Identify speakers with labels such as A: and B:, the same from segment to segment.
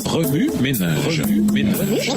A: Revue ménage. Revue ménage.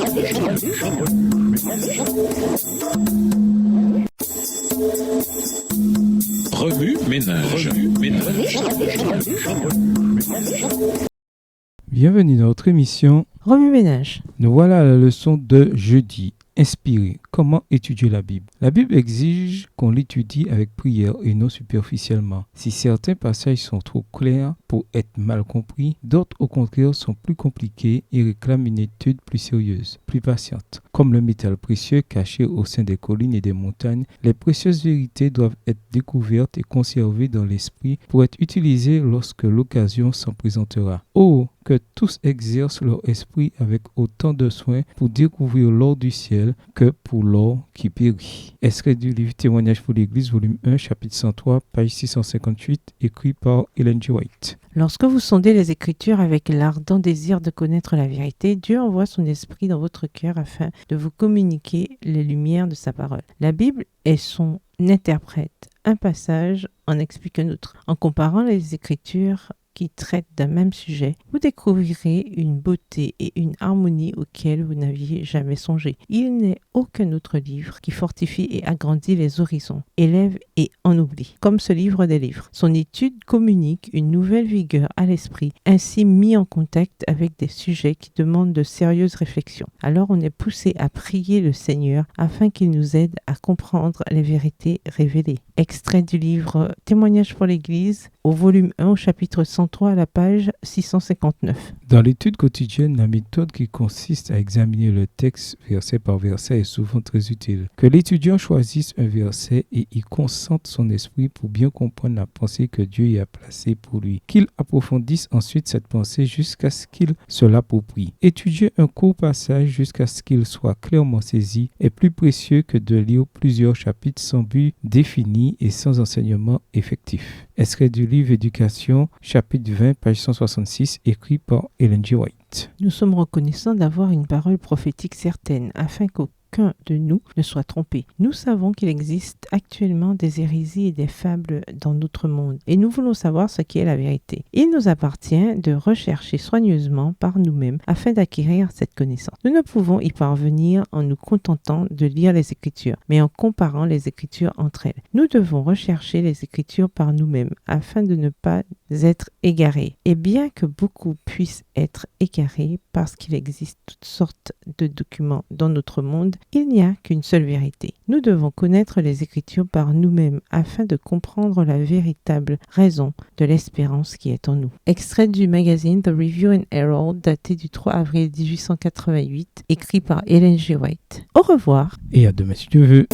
B: Bienvenue dans notre émission
C: Remue ménage.
B: Nous voilà à la leçon de jeudi. Inspiré. Comment étudier la Bible? La Bible exige qu'on l'étudie avec prière et non superficiellement. Si certains passages sont trop clairs pour être mal compris, d'autres au contraire sont plus compliqués et réclament une étude plus sérieuse, plus patiente. Comme le métal précieux caché au sein des collines et des montagnes, les précieuses vérités doivent être découvertes et conservées dans l'esprit pour être utilisées lorsque l'occasion s'en présentera. Oh, que tous exercent leur esprit avec autant de soin pour découvrir l'or du ciel que pour l'or qui périt. Extrait du livre Témoignages pour l'Église, volume 1, chapitre 103, page 658, écrit par Ellen G. White.
C: Lorsque vous sondez les Écritures avec l'ardent désir de connaître la vérité, Dieu envoie son esprit dans votre cœur afin de vous communiquer les lumières de sa parole. La Bible est son interprète. Un passage en explique un autre. En comparant les Écritures qui traitent d'un même sujet, vous découvrirez une beauté et une harmonie auxquelles vous n'aviez jamais songé. Il n'est aucun autre livre qui fortifie et agrandit les horizons, élève et en oublie, comme ce livre des livres. Son étude communique une nouvelle vigueur à l'esprit, ainsi mis en contact avec des sujets qui demandent de sérieuses réflexions. Alors on est poussé à prier le Seigneur afin qu'il nous aide à comprendre les vérités révélées. Extrait du livre Témoignages pour l'Église, au volume 1, au chapitre 103, à la page 659.
B: Dans l'étude quotidienne, la méthode qui consiste à examiner le texte verset par verset est souvent très utile. Que l'étudiant choisisse un verset et y concentre son esprit pour bien comprendre la pensée que Dieu y a placée pour lui. Qu'il approfondisse ensuite cette pensée jusqu'à ce qu'il se l'approprie. Étudier un court passage jusqu'à ce qu'il soit clairement saisi est plus précieux que de lire plusieurs chapitres sans but défini et sans enseignement effectif. Extrait du livre Éducation, chapitre 20, page 166, écrit par Ellen G. White.
C: Nous sommes reconnaissants d'avoir une parole prophétique certaine, afin qu'aucun de nous ne soit trompé. Nous savons qu'il existe actuellement des hérésies et des fables dans notre monde, et nous voulons savoir ce qui est la vérité. Il nous appartient de rechercher soigneusement par nous-mêmes afin d'acquérir cette connaissance. Nous ne pouvons y parvenir en nous contentant de lire les Écritures, mais en comparant les Écritures entre elles. Nous devons rechercher les Écritures par nous-mêmes afin de ne pas être égarés. Et bien que beaucoup puissent être égarés parce qu'il existe toutes sortes de documents dans notre monde, il n'y a qu'une seule vérité. Nous devons connaître les Écritures par nous-mêmes afin de comprendre la véritable raison de l'espérance qui est en nous. Extrait du magazine The Review and Herald daté du 3 avril 1888, écrit par Ellen G. White. Au revoir.
B: Et à demain si Dieu veut.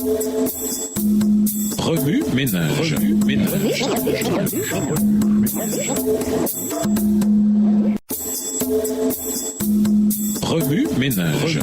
A: Revue ménage. Revue ménage.